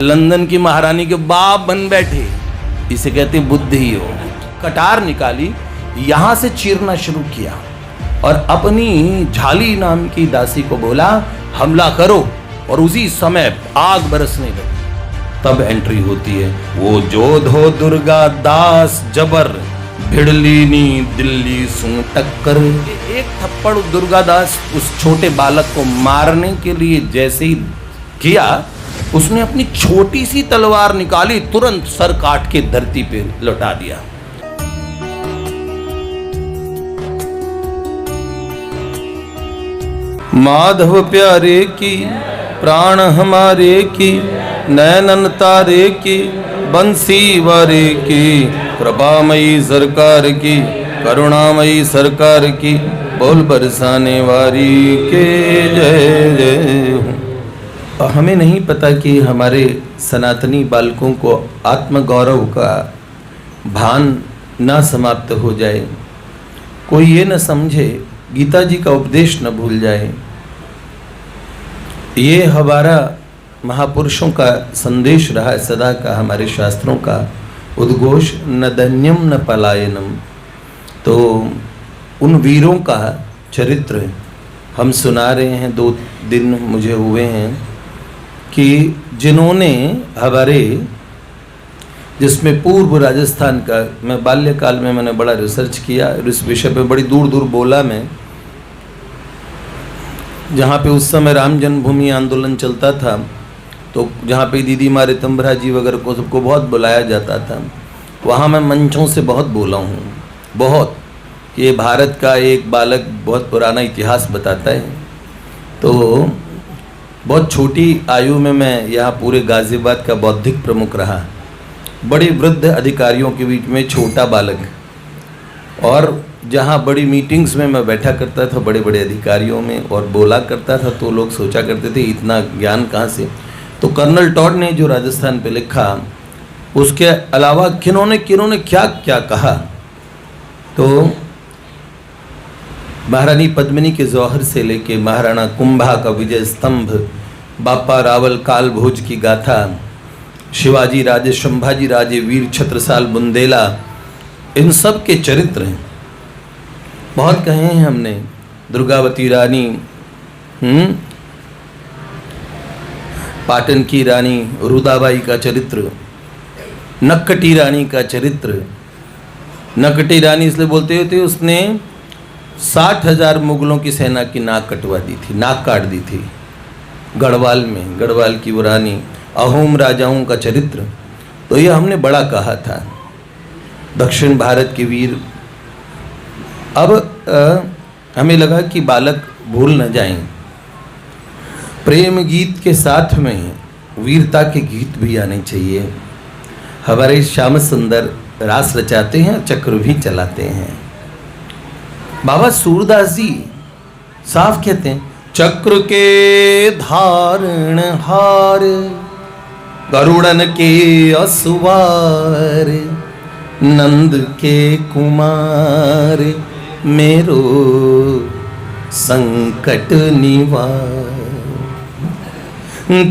London की महारानी के बाप बन बैठे, इसे कहते हैं बुद्धि हो। कटार निकाली, यहां से चीरना शुरू किया और अपनी झाली नाम की दासी को बोला हमला करो, और उसी समय आग बरसने लगी। तब एंट्री होती है, वो जोधो दुर्गा दास जबर भिड़लीनी दिल्ली सु टक्कर। एक थप्पड़ दुर्गा दास उस छोटे बालक को मारने के लिए जैसे ही किया, उसने अपनी छोटी सी तलवार निकाली, तुरंत सर काट के धरती पे लौटा दिया। माधव प्यारे की प्राण हमारे की, नैनन तारे की बंसी वारे की, कृपामयी सरकार की करुणामयी सरकार की, बोल बरसाने वारी के जय जय हो। हमें नहीं पता कि हमारे सनातनी बालकों को आत्मगौरव का भान न समाप्त हो जाए, कोई ये न समझे, गीता जी का उपदेश न भूल जाए। ये हमारा महापुरुषों का संदेश रहा है सदा का, हमारे शास्त्रों का उद्घोष, न धन्यम न पलायनम। तो उन वीरों का चरित्र हम सुना रहे हैं, 2 दिन मुझे हुए हैं कि जिन्होंने हमारे, जिसमें पूर्व राजस्थान का, मैं बाल्यकाल में मैंने बड़ा रिसर्च किया इस विषय पे, बड़ी दूर दूर बोला मैं, जहाँ पे उस समय राम जन्मभूमि आंदोलन चलता था, तो जहाँ पे दीदी माँ रितंभरा जी वगैरह को सबको बहुत बुलाया जाता था, वहाँ मैं मंचों से बहुत बोला हूँ, बहुत, कि ये भारत का एक बालक बहुत पुराना इतिहास बताता है। तो बहुत छोटी आयु में मैं यहाँ पूरे गाजियाबाद का बौद्धिक प्रमुख रहा, बड़े वृद्ध अधिकारियों के बीच में छोटा बालक, और जहाँ बड़ी मीटिंग्स में मैं बैठा करता था बड़े बड़े अधिकारियों में और बोला करता था, तो लोग सोचा करते थे इतना ज्ञान कहाँ से। तो कर्नल टॉड ने जो राजस्थान पे लिखा, उसके अलावा किन्होंने क्या क्या कहा, तो महारानी पद्मिनी के जौहर से लेके महाराणा कुंभा का विजय स्तंभ, बापा रावल काल भोज की गाथा, शिवाजी राजे, संभाजी राजे, वीर छत्रसाल बुंदेला, इन सब के चरित्र हैं। बहुत कहे हैं हमने, दुर्गावती रानी, पाटन की रानी रुदाबाई का चरित्र, नक्कटी रानी का चरित्र। नक्कटी रानी इसलिए बोलते थे, उसने 60,000 मुगलों की सेना की नाक कटवा दी थी, नाक काट दी थी गढ़वाल में, गढ़वाल की वो रानी। अहोम राजाओं का चरित्र, तो ये हमने बड़ा कहा था, दक्षिण भारत के वीर। अब हमें लगा कि बालक भूल न जाएं, प्रेम गीत के साथ में वीरता के गीत भी आने चाहिए। हमारे श्याम सुंदर रास रचाते हैं, चक्र भी चलाते हैं। बाबा सूरदास जी साफ कहते हैं, चक्र के धारण हार, गरुड़न के असवार, नंद के कुमार, मेरो संकट निवार।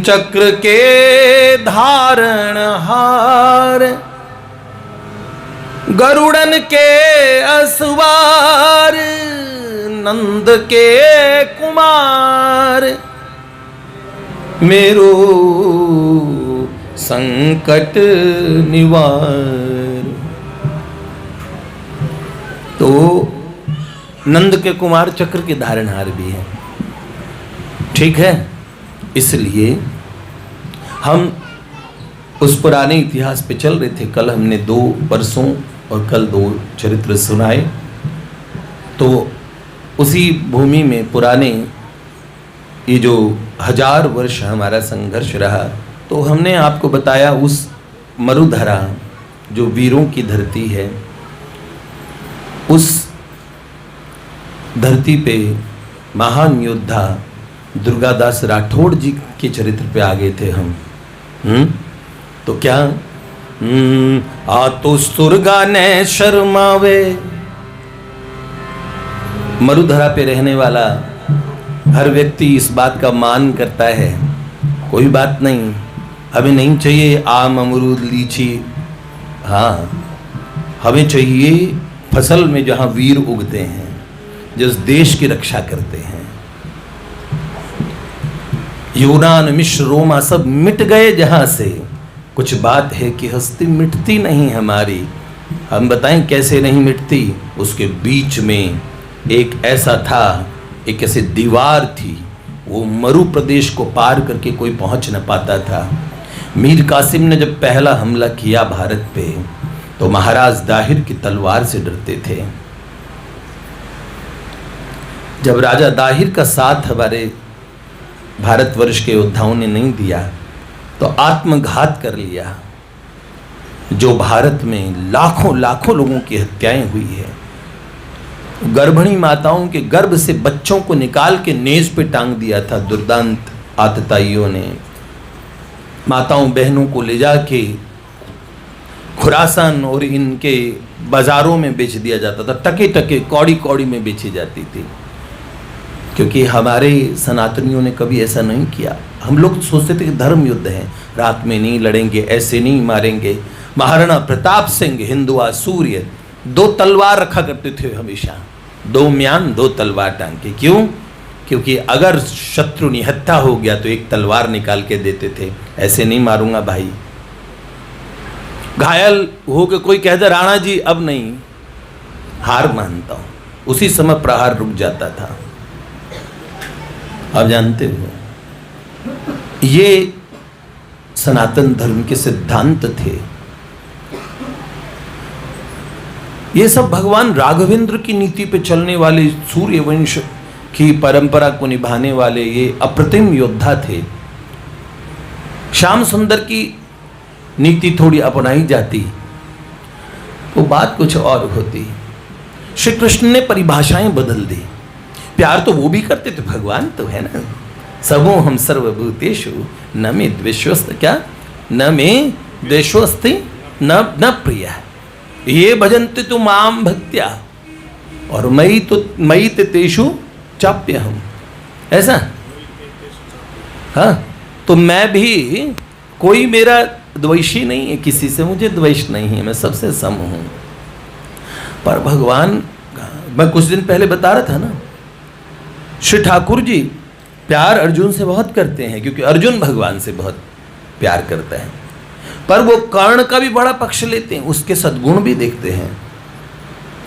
चक्र के धारण हार, गरुड़न के असवार, नंद के कुमार, मेरो संकट निवार। तो नंद के कुमार चक्र के धारणहार भी हैं, ठीक है। इसलिए हम उस पुराने इतिहास पे चल रहे थे। कल हमने 2 वर्षों और कल 2 चरित्र सुनाए, तो उसी भूमि में पुराने ये जो 1000 वर्ष हमारा संघर्ष रहा, तो हमने आपको बताया उस मरुधरा जो वीरों की धरती है, उस धरती पे महान योद्धा दुर्गादास राठौड़ जी के चरित्र पे आ गए थे हम। तो क्या आ तो सुरगा ने शर्मावे, मरुधरा पे रहने वाला हर व्यक्ति इस बात का मान करता है, कोई बात नहीं, हमें नहीं चाहिए आम, अमरूद, लीची। हाँ, हमें चाहिए फसल में जहाँ वीर उगते हैं, जिस देश की रक्षा करते हैं। यूनान, मिस्र, रोमा सब मिट गए जहाँ से, कुछ बात है कि हस्ती मिटती नहीं हमारी। हम बताएं कैसे नहीं मिटती। उसके बीच में एक ऐसा था, एक ऐसी दीवार थी, वो मरु प्रदेश को पार करके कोई पहुंच न पाता था। मीर कासिम ने जब पहला हमला किया भारत पे, तो महाराज दाहिर की तलवार से डरते थे। जब राजा दाहिर का साथ हमारे भारतवर्ष के योद्धाओं ने नहीं दिया, तो आत्मघात कर लिया। जो भारत में लाखों लाखों लोगों की हत्याएं हुई है, गर्भिणी माताओं के गर्भ से बच्चों को निकाल के नेज पे टांग दिया था दुर्दांत आतताइयों ने। माताओं बहनों को ले जाके खुरासान और इनके बाजारों में बेच दिया जाता था, टके टके कौड़ी कौड़ी में बेची जाती थी। क्योंकि हमारे सनातनियों ने कभी ऐसा नहीं किया। हम लोग सोचते थे कि धर्म युद्ध है, रात में नहीं लड़ेंगे, ऐसे नहीं मारेंगे। महाराणा प्रताप सिंह, हिंदुआ सूर्य, 2 तलवार रखा करते थे हमेशा, 2 म्यान 2 तलवार टांग के। क्यों? क्योंकि अगर शत्रु निहत्था हो गया तो एक तलवार निकाल के देते थे, ऐसे नहीं मारूंगा भाई। घायल हो के कोई कहता राणा जी अब नहीं, हार मानता हूं, उसी समय प्रहार रुक जाता था। आप जानते हो ये सनातन धर्म के सिद्धांत थे। ये सब भगवान राघवेंद्र की नीति पे चलने वाले, सूर्यवंश की परंपरा को निभाने वाले ये अप्रतिम योद्धा थे। श्याम सुंदर की नीति थोड़ी अपनाई जाती तो बात कुछ और होती। श्री कृष्ण ने परिभाषाएं बदल दी। प्यार तो वो भी करते थे, भगवान तो है ना, सबो हम सर्वभूतेषु न मे द्वेषोस्ति, क्या न मे द्वेषोस्ति न प्रिय, ये भजन्ते तो माम भक्त्या और मयि तेषु चाप्यहम्, ऐसा। हाँ, तो मैं भी, कोई मेरा द्वेषी नहीं है, किसी से मुझे द्वेष नहीं है, मैं सबसे सम हूं। पर भगवान, मैं कुछ दिन पहले बता रहा था ना, श्री ठाकुर जी प्यार अर्जुन से बहुत करते हैं, क्योंकि अर्जुन भगवान से बहुत प्यार करता है। पर वो कर्ण का भी बड़ा पक्ष लेते हैं, उसके सद्गुण भी देखते हैं।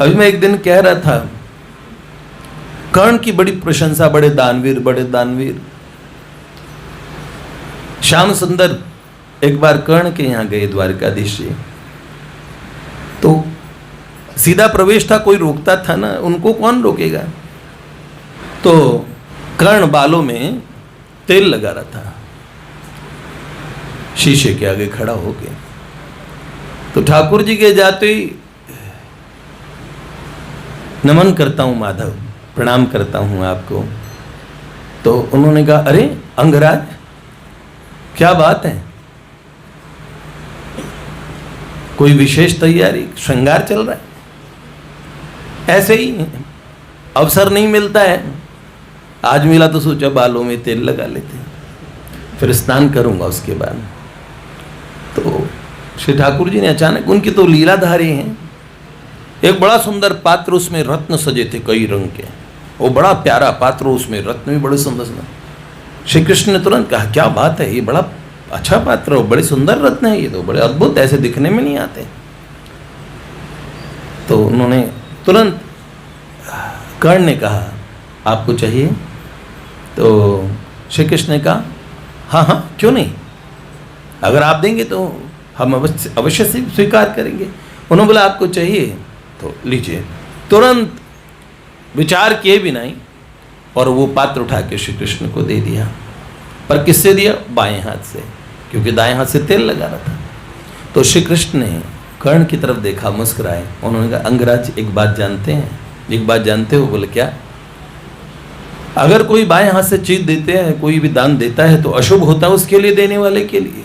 अभी मैं एक दिन कह रहा था, कर्ण की बड़ी प्रशंसा, बड़े दानवीर। श्याम सुंदर एक बार कर्ण के यहाँ गए, द्वारकाधीश जी, तो सीधा प्रवेश था, कोई रोकता था ना, उनको कौन रोकेगा। तो कर्ण बालों में तेल लगा रहा था, शीशे के आगे खड़ा हो गया। तो ठाकुर जी के जाते ही, नमन करता हूं माधव, प्रणाम करता हूं आपको। तो उन्होंने कहा, अरे अंगराज, क्या बात है, कोई विशेष तैयारी, श्रृंगार चल रहा है? ऐसे ही अवसर नहीं मिलता है, आज मिला तो सोचा बालों में तेल लगा लेते, फिर स्नान करूंगा उसके बाद। तो श्री ठाकुर जी ने अचानक, उनकी तो लीलाधारी हैं, एक बड़ा सुंदर पात्र, उसमें रत्न सजे थे कई रंग के, वो बड़ा प्यारा पात्र, उसमें रत्न भी बड़े सुंदर सुंदर। श्री कृष्ण ने तुरंत कहा, क्या बात है, ये बड़ा अच्छा पात्र हो, बड़े सुंदर रत्न है, ये तो बड़े अद्भुत, ऐसे दिखने में नहीं आते। तो उन्होंने तुरंत, कर्ण ने कहा, आपको चाहिए? तो श्री कृष्ण ने कहा, हाँ हाँ क्यों नहीं, अगर आप देंगे तो हम अवश्य से स्वीकार करेंगे। उन्होंने बोला, आपको चाहिए तो लीजिए। तुरंत विचार किए भी नहीं, और वो पात्र उठा के श्री कृष्ण को दे दिया। पर किससे दिया? बाएं हाथ से, क्योंकि दाएं हाथ से तेल लगा रहा था। तो श्री कृष्ण ने कर्ण की तरफ देखा, मुस्कुराए। उन्होंने कहा, अंगराज एक बात जानते हैं? एक बात जानते हो? बोले क्या? अगर कोई बाएं हाथ से चीज देते हैं, कोई भी दान देता है, तो अशुभ होता है उसके लिए, देने वाले के लिए।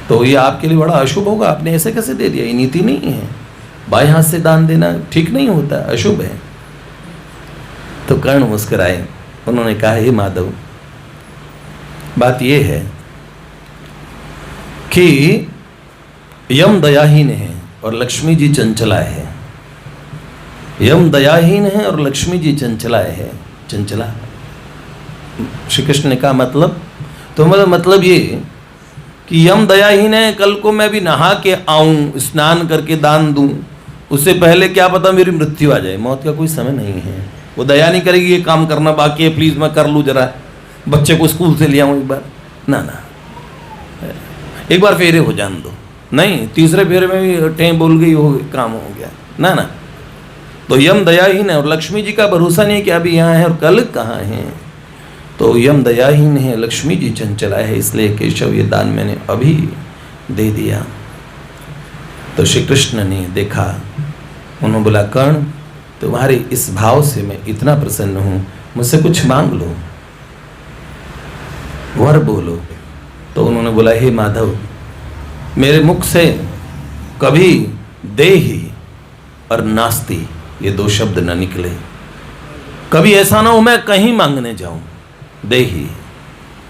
तो ये आपके लिए बड़ा अशुभ होगा, आपने ऐसे कैसे दे दिया, ये नीति नहीं है, बाएं हाथ से दान देना ठीक नहीं होता, अशुभ है। तो कर्ण मुस्कुराए। उन्होंने कहा, हे माधव, बात यह है कि यम दयाहीन है और लक्ष्मी जी चंचला है। यम दयाहीन है और लक्ष्मी जी चंचला है। चंचला श्री कृष्ण ने कहा मतलब, तो मतलब ये कि यम दयाहीन है, कल को मैं भी नहा के आऊं, स्नान करके दान दूं, उससे पहले क्या पता मेरी मृत्यु आ जाए। मौत का कोई समय नहीं है। वो दया नहीं करेगी ये काम करना बाकी है, प्लीज मैं कर लूं, जरा बच्चे को स्कूल से ले आऊं एक बार, ना ना, एक बार फेरे हो जान दो। नहीं, तीसरे फेरे में भी टें बोल गई हो, काम हो गया, ना ना। तो यम दयाहीन है और लक्ष्मी जी का भरोसा नहीं कि अभी यहाँ है और कल कहाँ है। तो यम दयाहीन है, लक्ष्मी जी चंचला है, इसलिए केशव ये दान मैंने अभी दे दिया। तो श्री कृष्ण ने देखा, उन्होंने बोला कर्ण तुम्हारे इस भाव से मैं इतना प्रसन्न हूँ, मुझसे कुछ मांग लो, वर बोलो। तो उन्होंने बोला हे माधव, मेरे मुख से कभी देहि और नास्ति ये दो शब्द न निकले। कभी ऐसा ना हो मैं कहीं मांगने जाऊं, देहि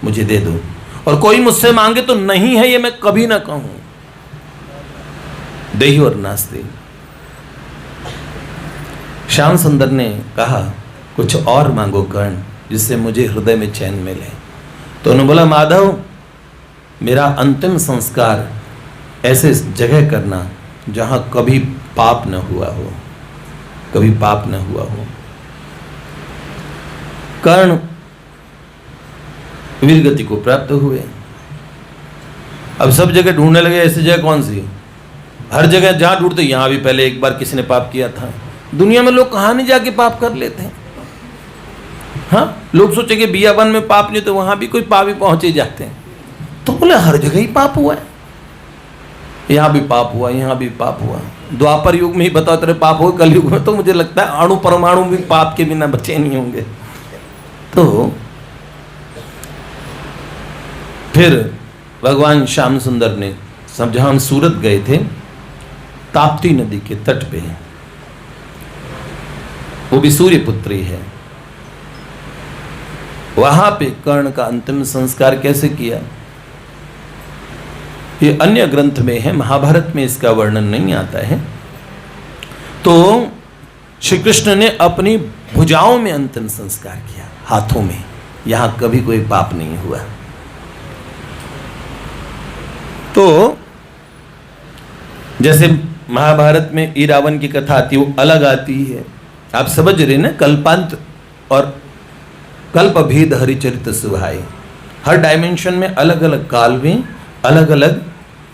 मुझे दे दो, और कोई मुझसे मांगे तो नहीं है ये मैं कभी ना कहूं। देहि और नास्ति। श्याम सुंदर ने कहा कुछ और मांगो कर्ण, जिससे मुझे हृदय में चैन मिले। तो उन्होंने बोला माधव, मेरा अंतिम संस्कार ऐसे जगह करना जहां कभी पाप न हुआ हो, कभी पाप न हुआ हो। कर्ण वीर गति को प्राप्त हुए। अब सब जगह ढूंढने लगे, ऐसी जगह कौन सी, हर जगह जहां ढूंढते यहां भी पहले एक बार किसी ने पाप किया था। दुनिया में लोग कहां नहीं जाके पाप कर लेते हैं। हाँ, लोग सोचेंगे बियावन में पाप नहीं तो वहां भी कोई पाप ही पहुंचे जाते हैं। तो बोले हर जगह ही पाप हुआ है, यहां भी पाप हुआ, यहां भी पाप हुआ। द्वापर युग में ही बताओ तेरे पाप हो, कल युग में तो मुझे लगता है अणु परमाणु भी पाप के बिना बचे नहीं होंगे। तो फिर भगवान श्याम सुंदर ने सब, जहां हम सूरत गए थे, ताप्ती नदी के तट पे, वो भी सूर्यपुत्री है, वहां पे कर्ण का अंतिम संस्कार कैसे किया ये अन्य ग्रंथ में है, महाभारत में इसका वर्णन नहीं आता है। तो श्री कृष्ण ने अपनी भुजाओं में अंतिम संस्कार किया, हाथों में, यहां कभी कोई पाप नहीं हुआ। तो जैसे महाभारत में इरावन की कथा आती है, वो अलग आती है, आप समझ रहे ना, कल्पांत और कल्प भेद हरिचरित सुहाए। हर डायमेंशन में अलग अलग काल में अलग अलग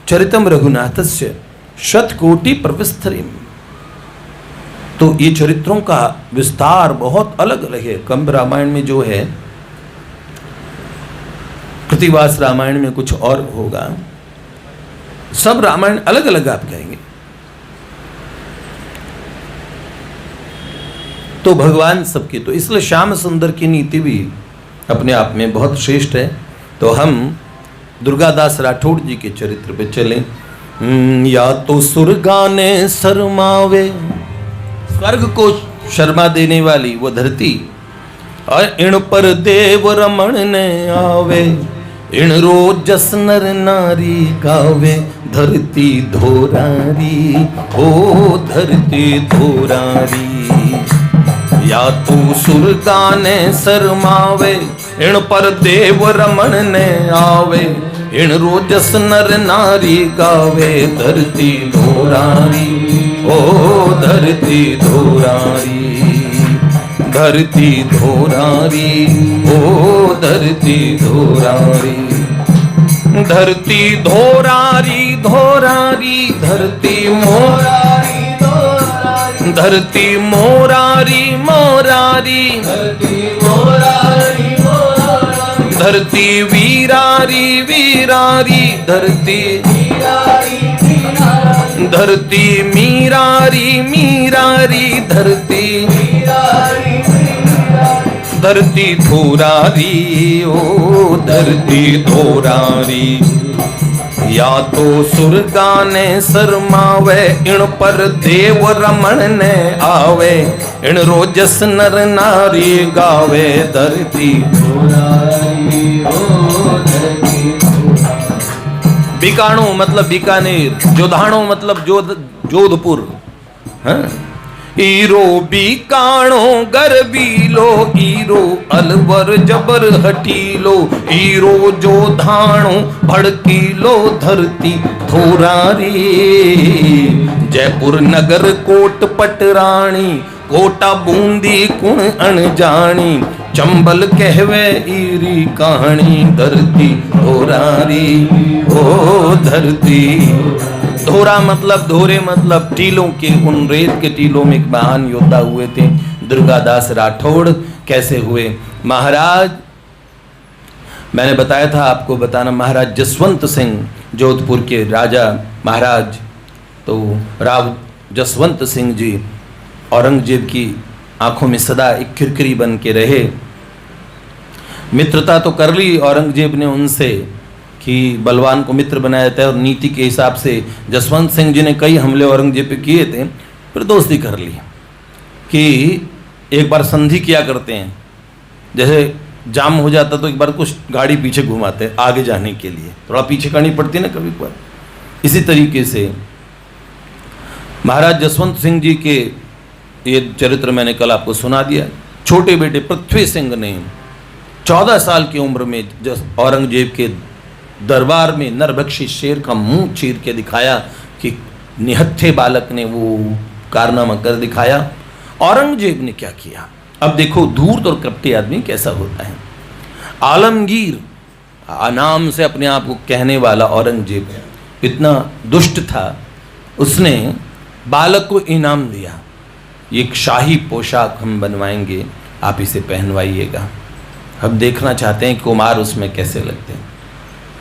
चरितम रघुनाथस्य शतकोटि प्रविस्तरिम। तो ये चरित्रों का विस्तार बहुत अलग अलग है। कंब रामायण में जो है, कृतिवास रामायण में कुछ और होगा, सब रामायण अलग अलग आप कहेंगे। तो भगवान सबके, तो इसलिए श्याम सुंदर की नीति भी अपने आप में बहुत श्रेष्ठ है। तो हम दुर्गादास राठौड़ जी के चरित्र पे चलें। या तो सुरगाने शर्मावे, स्वर्ग को शर्मा देने वाली वो धरती, और इण पर देव रमण ने आवे, इण रोजस नर नारी गावे, धरती धोरारी ओ धरती धोरारी। या तू सुरगाने शर्मावे, इण पर देव रमण ने आवे, इण रोजस नर नारी गावे, धरती धोरारी ओ धरती धोरारी, धरती धोरारी ओ धरती धोरारी, धरती धोरारी धोरारी, धरती मोरारी धोरारी, धरती मोरारी मोरारी, धरती मोरारी मोरारी, धरती वीरारी वीरारी, धरती वीरारी वीरारी, धरती मीरारी मीरारी, धरती मीरारी मीरारी, धरती धोरारी ओ धरती धोरारी। या तो सुरगाने शर्मावे, इण पर देव रमण ने आवे, इण रोजस नर नारी गावे, धरती धोरारी ओ धरती धोरारी। बीकाणो मतलब बीकानेर, जोधाणो मतलब जोधपुर। हाँ, ईरो बीकाणो गरबीलो, ईरो अलवर जबर हटीलो, ईरो जोधाणो भड़कीलो धरती थोरारी। जयपुर नगर कोट पटरानी, कोटा बूंदी कुण अनजानी, चंबल कहवे ईरी कहानी, धरती थोरारी ओ धरती। धोरा मतलब धोरे मतलब टीलों के, उन रेत के टीलों में एक महान योद्धा हुए थे दुर्गादास राठौड़। कैसे हुए महाराज, मैंने बताया था आपको बताना, महाराज जसवंत सिंह जोधपुर के राजा महाराज, तो राव जसवंत सिंह जी औरंगजेब की आंखों में सदा एक किरकिरी बन के रहे। मित्रता तो कर ली औरंगजेब ने उनसे कि बलवान को मित्र बनाया जाता है, और नीति के हिसाब से जसवंत सिंह जी ने कई हमले औरंगजेब पे किए थे, फिर दोस्ती कर ली कि एक बार संधि किया करते हैं, जैसे जाम हो जाता तो एक बार कुछ गाड़ी पीछे घुमाते आगे जाने के लिए, थोड़ा पीछे करनी पड़ती है ना कभी कभार। इसी तरीके से महाराज जसवंत सिंह जी के ये चरित्र मैंने कल आपको सुना दिया। छोटे बेटे पृथ्वी सिंह ने 14 साल की उम्र में औरंगजेब के दरबार में नरभक्षी शेर का मुंह चीर के दिखाया कि निहत्थे बालक ने वो कारनामा कर दिखाया। औरंगजेब ने क्या किया, अब देखो धूर्त और कपटी आदमी कैसा होता है। आलमगीर नाम से अपने आप को कहने वाला औरंगजेब इतना दुष्ट था, उसने बालक को इनाम दिया, एक शाही पोशाक हम बनवाएंगे, आप इसे पहनवाइएगा। हम देखना चाहते हैं कुमार उसमें कैसे लगते हैं।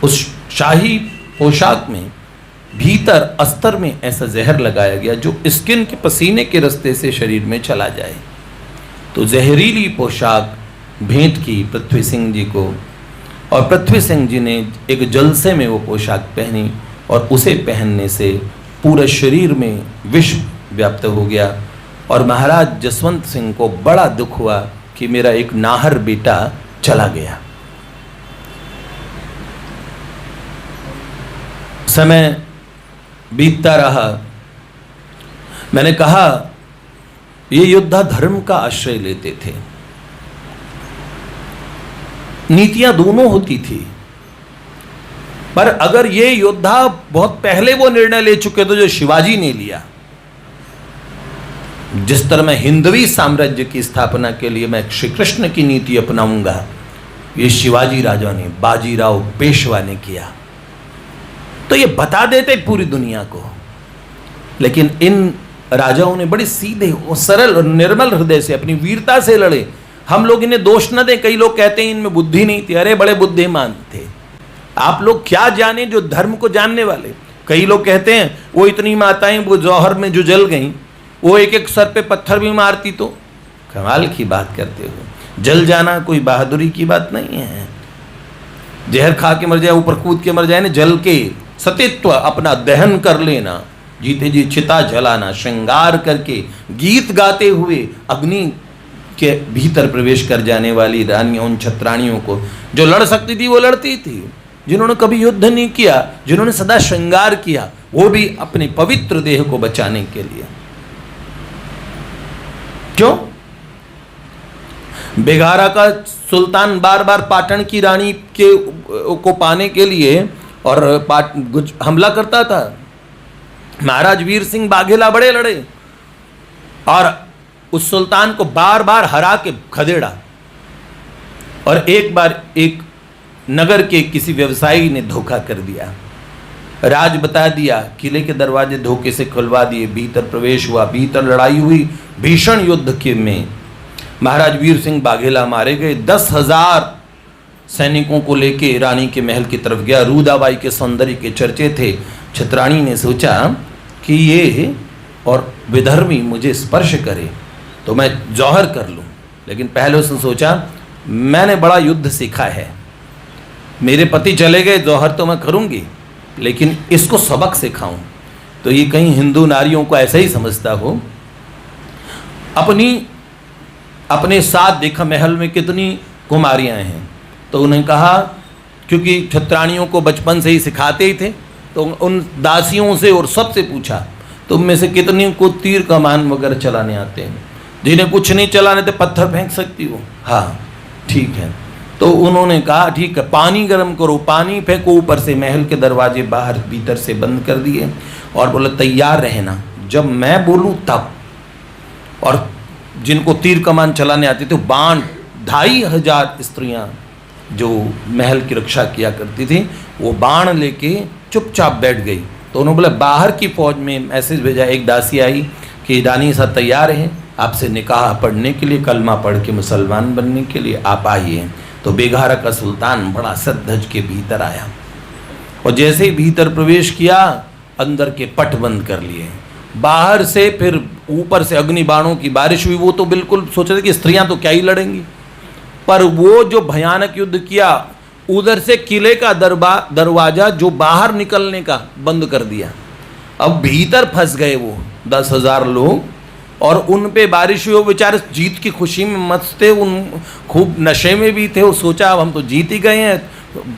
उस शाही पोशाक में भीतर अस्तर में ऐसा जहर लगाया गया जो स्किन के पसीने के रास्ते से शरीर में चला जाए। तो जहरीली पोशाक भेंट की पृथ्वी सिंह जी को, और पृथ्वी सिंह जी ने एक जलसे में वो पोशाक पहनी, और उसे पहनने से पूरे शरीर में विष व्याप्त हो गया। और महाराज जसवंत सिंह को बड़ा दुख हुआ कि मेरा एक नाहर बेटा चला गया। समय बीतता रहा। मैंने कहा ये योद्धा धर्म का आश्रय लेते थे, नीतियां दोनों होती थी, पर अगर ये योद्धा बहुत पहले वो निर्णय ले चुके थे जो शिवाजी ने लिया, जिस तरह मैं हिंदवी साम्राज्य की स्थापना के लिए मैं श्री कृष्ण की नीति अपनाऊंगा, ये शिवाजी राजा ने, बाजीराव पेशवा ने किया, तो ये बता देते पूरी दुनिया को। लेकिन इन राजाओं ने बड़े सीधे और सरल और निर्मल हृदय से अपनी वीरता से लड़े। हम लोग इन्हें दोष न दें, कई लोग कहते हैं इनमें बुद्धि नहीं थी, अरे बड़े बुद्धिमान थे। आप लोग क्या जाने जो धर्म को जानने वाले। कई लोग कहते हैं वो इतनी माताएं वो जौहर में जो जल गईं, वो एक एक सर पे पत्थर भी मारती, तो कमाल की बात करते हो। जल जाना कोई बहादुरी की बात नहीं है। जहर खा के मर जाए, ऊपर कूद के मर जाए ना, जल के सतीत्व अपना दहन कर लेना, जीते जी चिता जलाना, श्रृंगार करके गीत गाते हुए अग्नि के भीतर प्रवेश कर जाने वाली रानियों, उन छत्राणियों को जो लड़ सकती थी वो लड़ती थी। जिन्होंने कभी युद्ध नहीं किया, जिन्होंने सदा श्रृंगार किया, वो भी अपने पवित्र देह को बचाने के लिए। क्यों? बेगारा का सुल्तान बार बार पाटन की रानी को पाने के लिए और हमला करता था। महाराज वीर सिंह बाघेला बड़े लड़े और उस सुल्तान को बार बार हरा के खदेड़ा। और एक बार एक नगर के किसी व्यवसायी ने धोखा कर दिया, राज बता दिया, किले के दरवाजे धोखे से खुलवा दिए, भीतर प्रवेश हुआ, भीतर लड़ाई हुई। भीषण युद्ध के में महाराज वीर सिंह बाघेला मारे गए। 10,000 सैनिकों को लेके रानी के महल की तरफ गया। रूदाबाई के सौंदर्य के चर्चे थे। छत्राणी ने सोचा कि ये और विधर्मी मुझे स्पर्श करे तो मैं जौहर कर लूं, लेकिन पहले उसने सोचा मैंने बड़ा युद्ध सीखा है, मेरे पति चले गए, जौहर तो मैं करूंगी, लेकिन इसको सबक सिखाऊं। तो ये कहीं हिंदू नारियों को ऐसा ही समझता हो। अपने साथ देखा महल में कितनी कुमारियां हैं, तो उन्हें कहा, क्योंकि छत्राणियों को बचपन से ही सिखाते ही थे तो उन दासियों से और सबसे पूछा, तुम में से कितनी को तीर कमान वगैरह चलाने आते हैं? जिन्हें कुछ नहीं चलाने तो पत्थर फेंक सकती हो? हाँ ठीक है। तो उन्होंने कहा ठीक है, पानी गर्म करो, पानी फेंको ऊपर से। महल के दरवाजे बाहर भीतर से बंद कर दिए और बोला तैयार रहना, जब मैं बोलूँ तब। और जिनको तीर कमान चलाने आते थे, बाण 2500 स्त्रियाँ जो महल की रक्षा किया करती थी, वो बाण लेके चुपचाप बैठ गई। तो उन्होंने बोला बाहर की फौज में मैसेज भेजा, एक दासी आई कि रानी साहब तैयार है आपसे निकाह पढ़ने के लिए, कलमा पढ़ के मुसलमान बनने के लिए, आप आइए। तो बेघारा का सुल्तान बड़ा सज-धज के भीतर आया और जैसे ही भीतर प्रवेश किया, अंदर के पट बंद कर लिए। बाहर से फिर ऊपर से अग्नि बाणों की बारिश हुई। वो तो बिल्कुल सोच रहे थे कि स्त्रियां तो क्या ही लड़ेंगी, पर वो जो भयानक युद्ध किया, उधर से किले का दरवाजा जो बाहर निकलने का बंद कर दिया। अब भीतर फंस गए वो 10,000 लोग और उन पे बारिश हुई। वो बेचारे जीत की खुशी में मस्त थे, उन खूब नशे में भी थे। वो सोचा अब हम तो जीत ही गए हैं,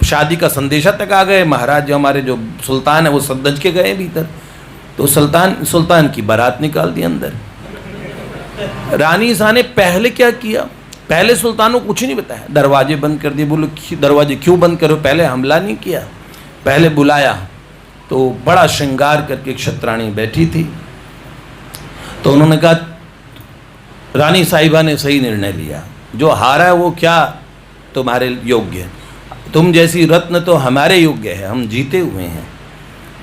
शादी का संदेशा तक आ गए। महाराज जो हमारे जो सुल्तान है वो सज-धज के गए भीतर। तो सुल्तान की बारात निकाल दी अंदर। रानी शाह ने पहले क्या किया, पहले सुल्तान को कुछ नहीं बताया, दरवाजे बंद कर दिए। बोलो दरवाजे क्यों बंद करो, पहले हमला नहीं किया? पहले बुलाया तो बड़ा श्रृंगार करके एक क्षत्राणी बैठी थी। तो उन्होंने कहा रानी साहिबा ने सही निर्णय लिया, जो हारा है वो क्या तुम्हारे योग्य है, तुम जैसी रत्न तो हमारे योग्य है, हम जीते हुए हैं।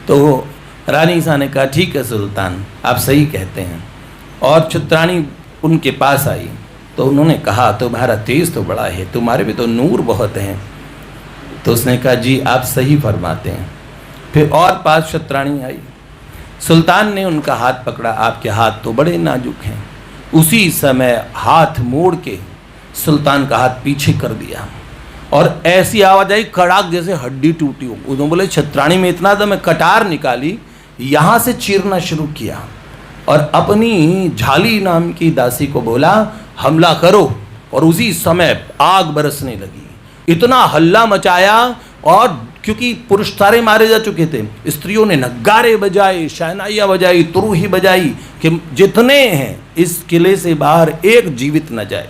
तो रानी साहब ने कहा ठीक है सुल्तान, आप सही कहते हैं। और क्षत्राणी उनके पास आई तो उन्होंने कहा तुम्हारा तेज तो बड़ा है, तुम्हारे भी तो नूर बहुत हैं। तो उसने कहा जी आप सही फरमाते हैं। फिर और 5 क्षत्राणी आई। सुल्तान ने उनका हाथ पकड़ा, आपके हाथ तो बड़े नाजुक हैं। उसी समय हाथ मोड़ के सुल्तान का हाथ पीछे कर दिया और ऐसी आवाज आई कड़ाक जैसे हड्डी टूटी हो। उन्होंने बोले छत्राणी में इतना था, मैं कटार निकाली, यहाँ से चीरना शुरू किया और अपनी झाली नाम की दासी को बोला हमला करो। और उसी समय आग बरसने लगी, इतना हल्ला मचाया। और क्योंकि पुरुष सारे मारे जा चुके थे, स्त्रियों ने नगारे बजाए, शहनाइयाँ बजाई, तुरही बजाई कि जितने हैं इस किले से बाहर एक जीवित न जाए।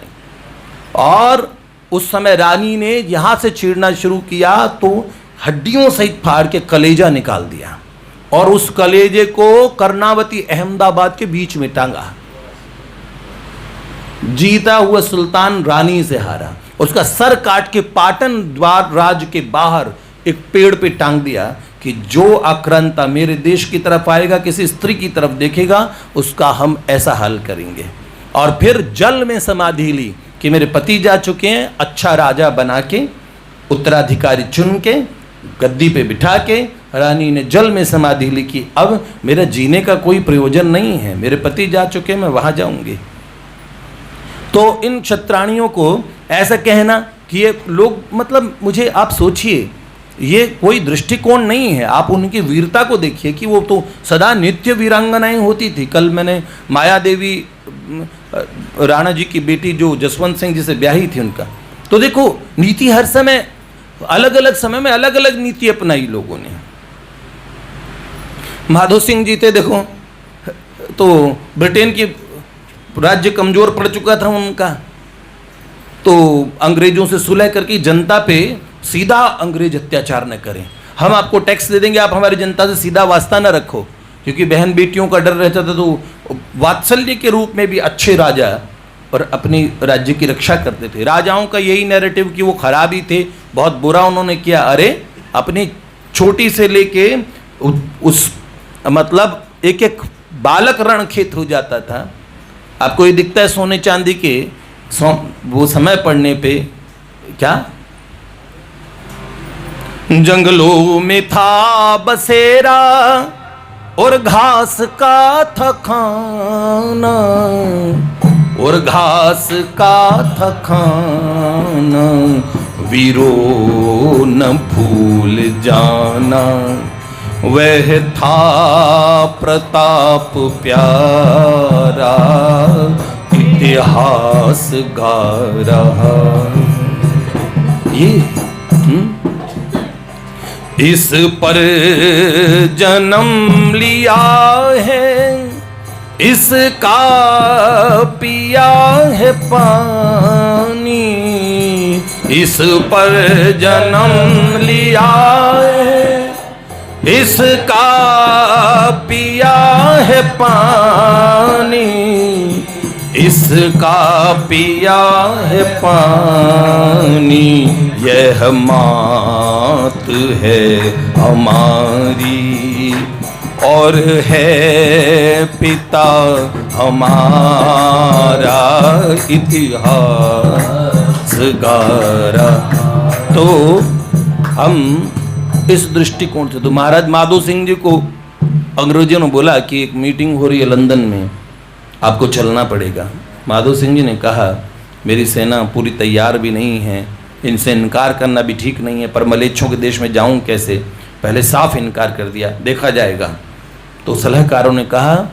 और उस समय रानी ने यहाँ से चीरना शुरू किया तो हड्डियों सहित फाड़ के कलेजा निकाल दिया और उस कलेजे को कर्णावती अहमदाबाद के बीच में टांगा। जीता हुआ सुल्तान रानी से हारा। उसका सर काट के पाटन द्वार राज के बाहर एक पेड़ पे टांग दिया कि जो आक्रांता मेरे देश की तरफ आएगा, किसी स्त्री की तरफ देखेगा, उसका हम ऐसा हल करेंगे। और फिर जल में समाधि ली कि मेरे पति जा चुके हैं, अच्छा राजा बना के उत्तराधिकारी चुन के गद्दी पे बिठा के रानी ने जल में समाधि ली कि अब मेरा जीने का कोई प्रयोजन नहीं है, मेरे पति जा चुके, मैं वहां जाऊंगी। तो इन क्षत्राणियों को ऐसा कहना कि ये लोग, मतलब मुझे आप सोचिए, ये कोई दृष्टिकोण नहीं है। आप उनकी वीरता को देखिए कि वो तो सदा नित्य वीरांगनाएं होती थी। कल मैंने माया देवी राणा जी की बेटी जो जसवंत सिंह जी से ब्याही थी उनका, तो देखो नीति हर समय अलग अलग समय में अलग अलग नीति अपनाई लोगों ने। माधो सिंह जी थे, देखो तो ब्रिटेन की राज्य कमजोर पड़ चुका था उनका, तो अंग्रेजों से सुलह करके जनता पे सीधा अंग्रेज अत्याचार न करें, हम आपको टैक्स दे देंगे, आप हमारी जनता से सीधा वास्ता न रखो। क्योंकि बहन बेटियों का डर रहता था, तो वात्सल्य के रूप में भी अच्छे राजा और अपनी राज्य की रक्षा करते थे। राजाओं का यही नैरेटिव कि वो खराब ही थे, बहुत बुरा उन्होंने किया। अरे अपनी छोटी से लेके उस मतलब एक एक बालक रणक्षेत्र हो जाता था। आपको ये दिखता है सोने चांदी के वो समय पड़ने पे क्या, जंगलों में था बसेरा और घास का था खाना, और घास का था खाना, वीरों न भूल जाना, वह था प्रताप प्यारा, इतिहास गा रहा। ये इस पर जन्म लिया है, इसका पिया है पानी, इस पर जन्म लिया है, इसका पिया है पानी, इसका पिया है पानी, यह मात है हमारी और है पिता हमारा इतिहास गारा। तो हम इस दृष्टिकोण से, तो महाराज माधो सिंह जी को अंग्रेजों ने बोला कि एक मीटिंग हो रही है लंदन में, आपको चलना पड़ेगा। माधो सिंह जी ने कहा मेरी सेना पूरी तैयार भी नहीं है, इनसे इनकार करना भी ठीक नहीं है, पर मलेच्छों के देश में जाऊं कैसे, पहले साफ इनकार कर दिया, देखा जाएगा। तो सलाहकारों ने कहा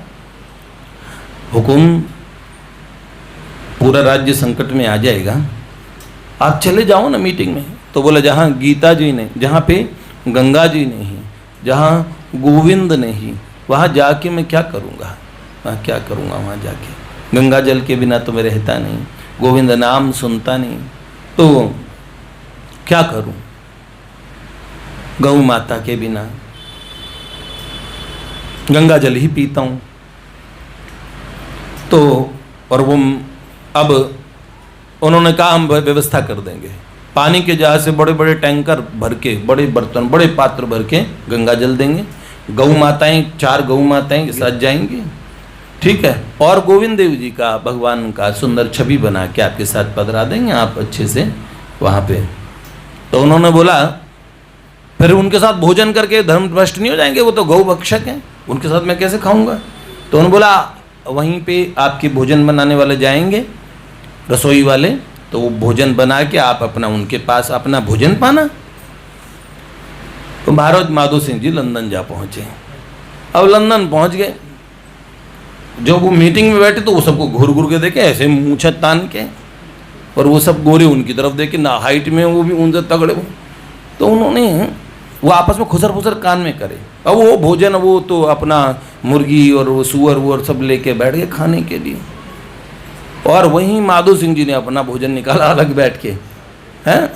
हुकुम, पूरा राज्य संकट में आ जाएगा, आप चले जाओ ना मीटिंग में। तो बोला जहाँ गीता जी ने, जहाँ पे गंगा जी नहीं, जहाँ गोविंद नहीं, वहाँ जाके मैं क्या करूँगा, वहाँ क्या करूँगा, वहाँ जाके गंगा जल के बिना तो मैं रहता नहीं, गोविंद नाम सुनता नहीं, तो क्या करूँ, गौ माता के बिना गंगा जल ही पीता हूँ। तो और वो अब उन्होंने कहा हम व्यवस्था कर देंगे, पानी के जहाज से बड़े बड़े टैंकर भर के, बड़े बर्तन, बड़े पात्र भर के गंगा जल देंगे, गौ माताएं, 4 गौ माताएं के साथ जाएंगी, ठीक है, और गोविंद देव जी का, भगवान का सुंदर छवि बना के आपके साथ पधरा देंगे, आप अच्छे से वहाँ पे। तो उन्होंने बोला फिर उनके साथ भोजन करके धर्म भ्रष्ट नहीं हो जाएंगे, वो तो गौ भक्षक हैं, उनके साथ मैं कैसे खाऊंगा। तो उन्होंने बोला वहीं पे आपके भोजन बनाने वाले जाएंगे, रसोई वाले, तो वो भोजन बना के आप अपना उनके पास अपना भोजन पाना। तो महाराज माधो सिंह जी लंदन जा पहुँचे। अब लंदन पहुँच गए, जब वो मीटिंग में बैठे तो वो सबको घूर घूर के देखे, ऐसे मूछत तान के, और वो सब गोरे उनकी तरफ देखे, ना हाइट में वो भी उनसे तगड़े हो। तो उन्होंने वो आपस में खुसर फुसर कान में करे। अब वो भोजन, वो तो अपना मुर्गी और वो सुअर वो सब लेके बैठ गए खाने के लिए, और वहीं माधो सिंह जी ने अपना भोजन निकाला अलग बैठ के, हैं,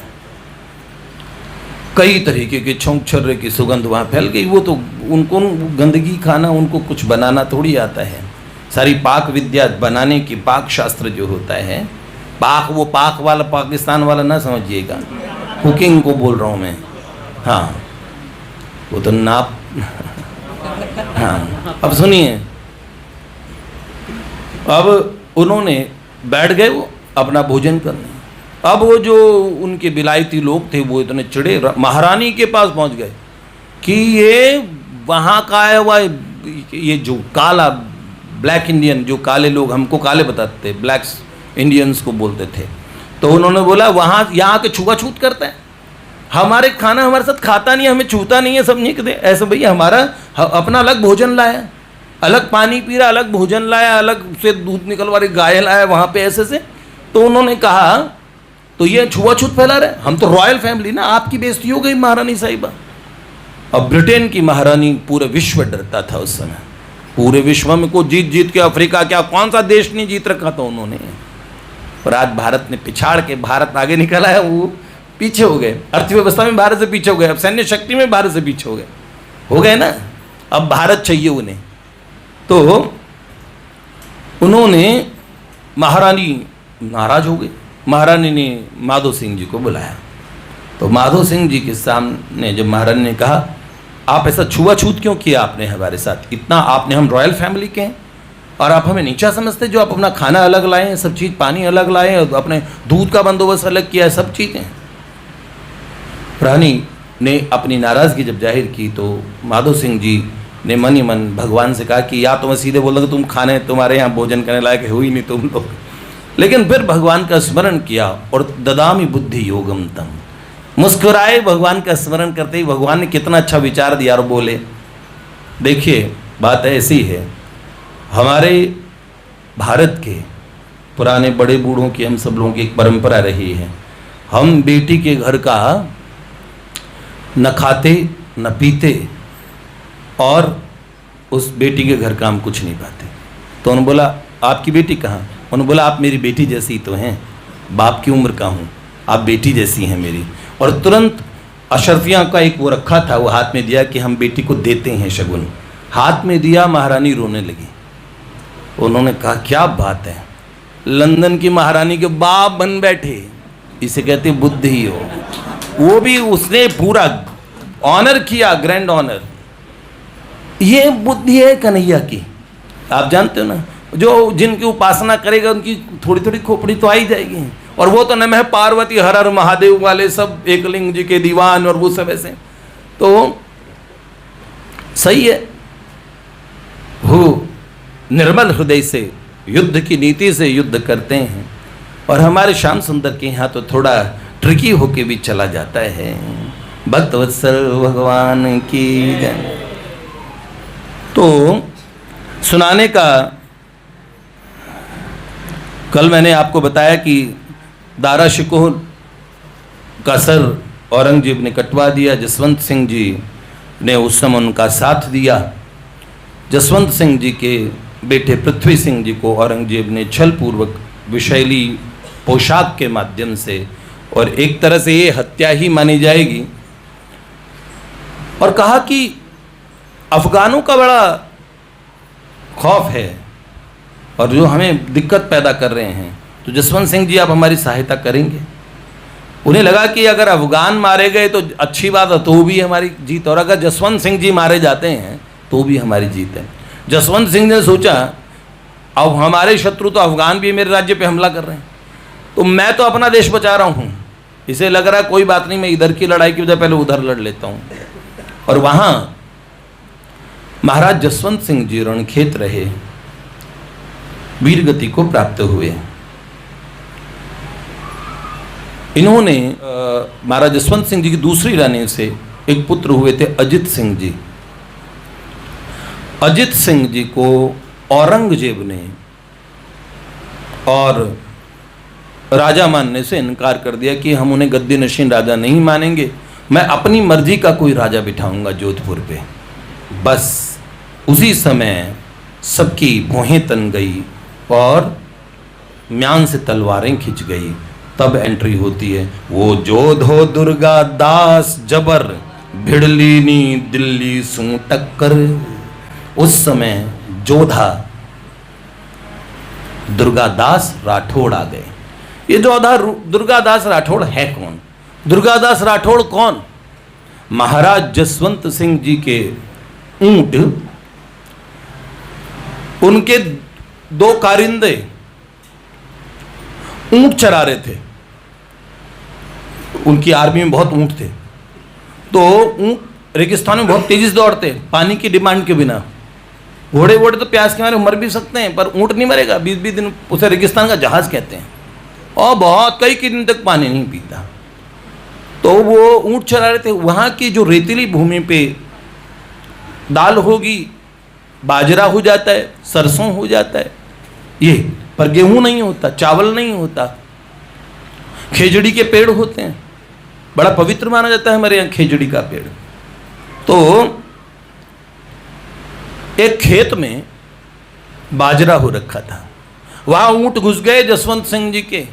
कई तरीके के छौंक छर्रे की सुगंध वहाँ फैल गई। वो तो उनको गंदगी खाना, उनको कुछ बनाना थोड़ी आता है, सारी पाक विद्या बनाने की, पाक शास्त्र जो होता है, पाक वो पाक वाला पाकिस्तान वाला ना समझिएगा, कुकिंग को बोल रहा हूँ मैं, हाँ वो तो नाप हाँ। अब सुनिए, अब उन्होंने बैठ गए वो अपना भोजन करने। अब वो जो उनके विलायती लोग थे वो इतने चिड़े, महारानी के पास पहुंच गए कि ये वहाँ का आया हुआ, ये जो काला ब्लैक इंडियन, जो काले लोग हमको काले बताते थे, ब्लैक्स इंडियंस को बोलते थे। तो उन्होंने बोला वहाँ यहाँ के छुआछूत करते हैं, हमारे खाना हमारे साथ खाता नहीं है, हमें छूता नहीं है, सब नहीं कहते ऐसे। भैया हमारा अपना अलग भोजन लाया, अलग पानी पी रहा, अलग भोजन लाया, अलग से दूध निकलवा रही गाय लाया वहाँ पे ऐसे से। तो उन्होंने कहा तो ये छुआछूत फैला रहे, हम तो रॉयल फैमिली ना, आपकी बेइज्जती हो गई महारानी साहिबा। अब ब्रिटेन की महारानी, पूरे विश्व डरता था उस समय, पूरे विश्व में को जीत जीत के, अफ्रीका क्या कौन सा देश नहीं जीत रखा था उन्होंने। और आज भारत ने पिछाड़ के, भारत आगे निकला है, वो पीछे हो गए, अर्थव्यवस्था में भारत से पीछे हो गए, अब सैन्य शक्ति में भारत से पीछे हो गए ना, अब भारत चाहिए उन्हें। तो उन्होंने, महारानी नाराज हो गई, महारानी ने माधो सिंह जी को बुलाया। तो माधो सिंह जी के सामने जब महारानी ने कहा आप ऐसा छुआछूत क्यों किया आपने हमारे साथ, इतना आपने, हम रॉयल फैमिली के हैं और आप हमें नीचा समझते, जो आप अपना खाना अलग लाए हैं, सब चीज़, पानी अलग लाए हैं, अपने दूध का बंदोबस्त अलग किया है, सब चीज़ें। रानी ने अपनी नाराज़गी जब जाहिर की तो माधो सिंह जी ने मन ही मन भगवान से कहा कि या तो मैं सीधे बोल दूँ तुम खाने, तुम्हारे यहाँ भोजन करने लायक हो ही नहीं तुम लोग। लेकिन फिर भगवान का स्मरण किया और ददामी बुद्धि योगम तम, मुस्कुराए भगवान का स्मरण करते ही भगवान ने कितना अच्छा विचार दिया और बोले। देखिए बात ऐसी है, हमारे भारत के पुराने बड़े बूढ़ों की, हम सब लोगों की एक परंपरा रही है, हम बेटी के घर का न खाते न पीते और उस बेटी के घर काम कुछ नहीं पाते। तो उन्होंने बोला आपकी बेटी कहाँ? उन्होंने बोला आप मेरी बेटी जैसी तो हैं, बाप की उम्र का हूँ, आप बेटी जैसी हैं मेरी। और तुरंत अशरफियाँ का एक वो रखा था, वो हाथ में दिया कि हम बेटी को देते हैं शगुन। हाथ में दिया, महारानी रोने लगी। उन्होंने कहा क्या बात है, लंदन की महारानी के बाप बन बैठे, इसे कहते बुद्धि हो। वो भी उसने पूरा ऑनर किया, ग्रैंड ऑनर। ये बुद्धि है कन्हैया की। आप जानते हो ना, जो जिनकी उपासना करेगा उनकी थोड़ी थोड़ी खोपड़ी तो आ ही जाएगी। और वो तो नमः पार्वती हर हर महादेव वाले सब एकलिंग जी के दीवान और वो सब ऐसे, तो सही है। वो निर्मल हृदय से युद्ध की नीति से युद्ध करते हैं। और हमारे श्याम सुंदर के यहाँ तो थोड़ा ट्रिकी होके भी चला जाता है। भक्तवत्सल भगवान की जय। तो सुनाने का, कल मैंने आपको बताया कि दारा शिकोह का सर औरंगजेब ने कटवा दिया। जसवंत सिंह जी ने उस समय उनका साथ दिया। जसवंत सिंह जी के बेटे पृथ्वी सिंह जी को औरंगजेब ने छलपूर्वक विषैली पोशाक के माध्यम से, और एक तरह से ये हत्या ही मानी जाएगी, और कहा कि अफगानों का बड़ा खौफ है और जो हमें दिक्कत पैदा कर रहे हैं, तो जसवंत सिंह जी आप हमारी सहायता करेंगे। उन्हें लगा कि अगर अफगान मारे गए तो अच्छी बात है, तो भी हमारी जीत, और अगर जसवंत सिंह जी मारे जाते हैं तो भी हमारी जीत है। जसवंत सिंह ने सोचा अब हमारे शत्रु तो अफगान भी मेरे राज्य पे हमला कर रहे हैं, तो मैं तो अपना देश बचा रहा हूँ, इसे लग रहा है कोई बात नहीं, मैं इधर की लड़ाई की वजह पहले उधर लड़ लेता हूँ। और वहाँ महाराज जसवंत सिंह जी रणखेत रहे, वीरगति को प्राप्त हुए। इन्होंने महाराज जसवंत सिंह जी की दूसरी रानी से एक पुत्र हुए थे, अजित सिंह जी। अजित सिंह जी को औरंगजेब ने और राजा मानने से इनकार कर दिया कि हम उन्हें गद्दी नशीन राजा नहीं मानेंगे, मैं अपनी मर्जी का कोई राजा बिठाऊंगा जोधपुर पे। बस उसी समय सबकी भौहें तन गई और म्यान से तलवारें खिंच गई। तब एंट्री होती है, वो जोधो दुर्गा दास जबर भिड़लीनी दिल्ली सू टक्कर। उस समय जोधा दुर्गादास राठौड़ आ गए। ये जोधा दुर्गादास राठौड़ है कौन? दुर्गादास राठौड़ कौन? महाराज जसवंत सिंह जी के ऊंट, उनके दो कारिंदे ऊंट चरा रहे थे। उनकी आर्मी में बहुत ऊंट थे, तो ऊंट रेगिस्तान में बहुत तेजी से दौड़ते, पानी की डिमांड के बिना। घोड़े वोड़े तो प्यास के मारे मर भी सकते हैं, पर ऊंट नहीं मरेगा 20-20 दिन। उसे रेगिस्तान का जहाज कहते हैं, और बहुत कई दिन तक पानी नहीं पीता। तो वो ऊंट चरा रहे थे। वहाँ की जो रेतीली भूमि पे दाल होगी, बाजरा हो जाता है, सरसों हो जाता है, ये पर गेहूं नहीं होता, चावल नहीं होता। खेजड़ी के पेड़ होते हैं, बड़ा पवित्र माना जाता है हमारे यहाँ खेजड़ी का पेड़। तो एक खेत में बाजरा हो रखा था, वहां ऊंट घुस गए जसवंत सिंह जी के,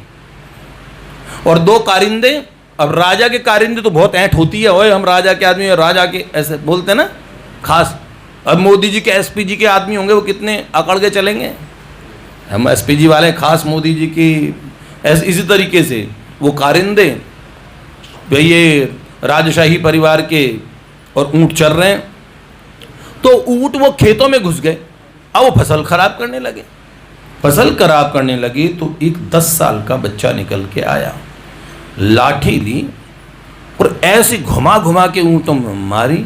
और दो कारिंदे। अब राजा के कारिंदे तो बहुत ऐंठ होती है, ओए हम राजा के आदमी, राजा के ऐसे बोलते ना खास। अब मोदी जी के एसपी जी के आदमी होंगे, वो कितने अकड़ के चलेंगे, हम एसपी जी वाले खास मोदी जी की। इसी तरीके से वो कारिंदे, भाई ये राजशाही परिवार के, और ऊंट चल रहे हैं। तो ऊंट वो खेतों में घुस गए, अब वो फसल खराब करने लगे। फसल खराब करने लगी तो एक 10 साल का बच्चा निकल के आया, लाठी ली और ऐसे घुमा घुमा के ऊंटों में मारी।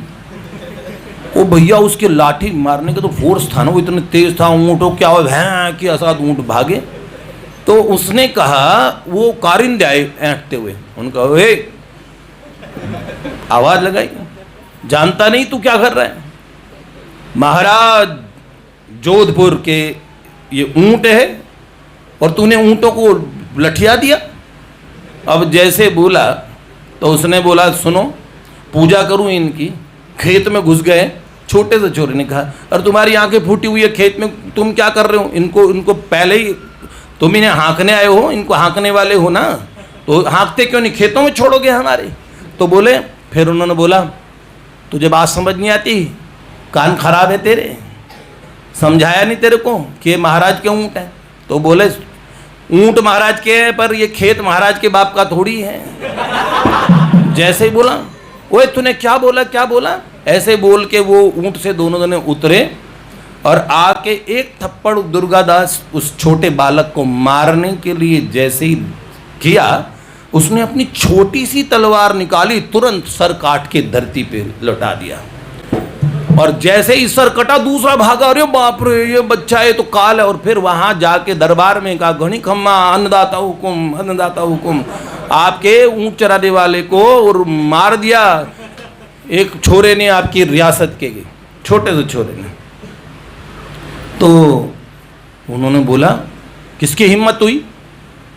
वो भैया उसके लाठी मारने का तो फोर्स था ना, वो इतने तेज था, ऊंटों क्या हो भैं के साथ ऊंट भागे। तो उसने कहा, वो कारिंदे आए ऐंठते हुए, उनका वे आवाज लगाई, जानता नहीं तू क्या कर रहा है? महाराज जोधपुर के ये ऊंट है और तूने ऊंटों को लठिया दिया। अब जैसे बोला तो उसने बोला, सुनो पूजा करूं इनकी। खेत में घुस गए, छोटे से छोरे ने कहा, अरे तुम्हारी आंखें फूटी हुई है, खेत में तुम क्या कर रहे हो? इनको पहले ही तुम इन्हें हाँकने आए हो, इनको हाँकने वाले हो ना, तो हाँकते क्यों नहीं, खेतों में छोड़ोगे हमारे? तो बोले, फिर उन्होंने बोला, तुझे बात समझ नहीं आती, कान खराब है तेरे, समझाया नहीं तेरे को कि ये महाराज के ऊँट है? तो बोले, ऊँट महाराज के हैं, पर ये खेत महाराज के बाप का थोड़ी है। जैसे ही बोला, ओए तूने क्या बोला, क्या बोला? ऐसे बोल के वो ऊँट से दोनों जने उतरे और आके एक थप्पड़ दुर्गादास उस छोटे बालक को मारने के लिए जैसे ही किया, उसने अपनी छोटी सी तलवार निकाली, तुरंत सर काट के धरती पे लौटा दिया। और जैसे ही सर कटा, दूसरा भागा, अरे बाप रे ये बच्चा है तो काल है। और फिर वहां जाके दरबार में कहा, घनी खम्मा अन्नदाता हुकुम, अन्नदाता हुकुम, आपके ऊँट चराने वाले को और मार दिया एक छोरे ने, आपकी रियासत के छोटे से छोरे ने। तो उन्होंने बोला, किसकी हिम्मत हुई?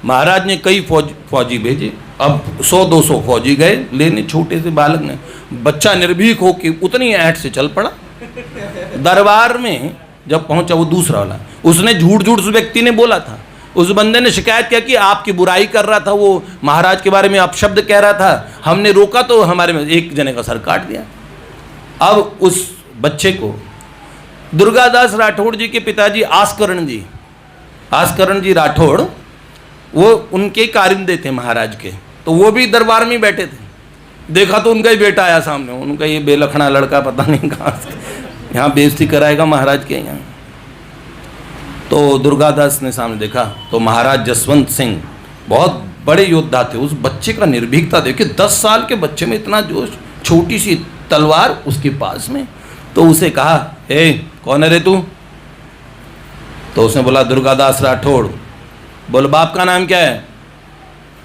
महाराज ने कई फौजी भेजे, अब 100-200 फौजी गए लेने, छोटे से बालक ने, बच्चा निर्भीक होकर उतनी ऐंठ से चल पड़ा। दरबार में जब पहुंचा वो दूसरा वाला, उसने झूठ उस व्यक्ति ने बोला था, उस बंदे ने शिकायत किया कि आपकी बुराई कर रहा था, वो महाराज के बारे में अपशब्द कह रहा था, हमने रोका तो हमारे में एक जने का सर काट दिया। अब उस बच्चे को दुर्गादास राठौड़ जी के पिताजी आस्करण जी राठौड़, वो उनके कारिंदे थे महाराज के, तो वो भी दरबार में बैठे थे। देखा तो उनका ही बेटा आया सामने, उनका ये बेलखना लड़का पता नहीं कहाँ से यहाँ बेइज्जती कराएगा महाराज के यहाँ। तो दुर्गादास ने सामने देखा तो महाराज जसवंत सिंह बहुत बड़े योद्धा थे। उस बच्चे का निर्भीकता देखिए, 10 साल के बच्चे में इतना जोश, छोटी सी तलवार उसके पास में। तो उसे कहा, ए कौन है रे तू? तो उसने बोला, दुर्गादास राठौड़। बोल, बाप का नाम क्या है?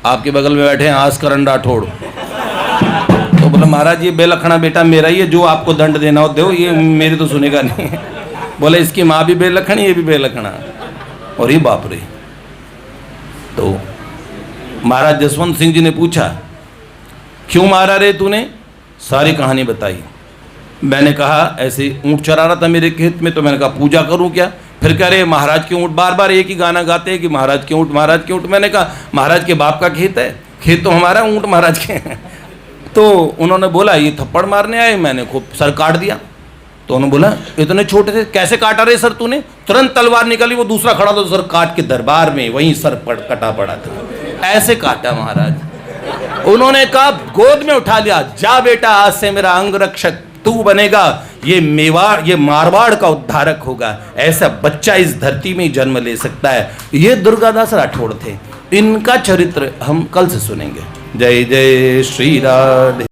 आपके बगल में बैठे हैं आस्करण राठौड़। तो बोला, महाराज ये बेलखना बेटा मेरा ही है, जो आपको दंड देना हो दो, ये मेरी तो सुनेगा नहीं। बोले, इसकी माँ भी बेलखनी, ये भी बेलखना। और ये बाप रे। तो महाराज जसवंत सिंह जी ने पूछा, क्यों मारा रे तूने? सारी कहानी बताई। मैंने कहा ऐसे ऊँट चरा रहा था मेरे खेत में, तो मैंने कहा पूजा करूं क्या? फिर कह रहे महाराज के ऊँट, बार बार एक ही गाना गाते हैं कि महाराज के ऊँट, महाराज के ऊँट। मैंने कहा महाराज के बाप का खेत है, खेत तो हमारा, ऊँट महाराज के हैं। तो उन्होंने बोला, ये थप्पड़ मारने आए, मैंने खूब सर काट दिया। तो उन्होंने बोला, इतने छोटे थे, कैसे काटा रे सर तूने? तुरंत तलवार निकली, वो दूसरा खड़ा था, सर काट के दरबार में वहीं सर कटा पड़ा था। ऐसे काटा महाराज। उन्होंने कहा, गोद में उठा लिया, जा बेटा आज से मेरा अंग रक्षक तू बनेगा, ये मेवाड़, ये मारवाड़ का उद्धारक होगा। ऐसा बच्चा इस धरती में जन्म ले सकता है। ये दुर्गादास राठौड़ थे। इनका चरित्र हम कल से सुनेंगे। जय जय श्री राधे।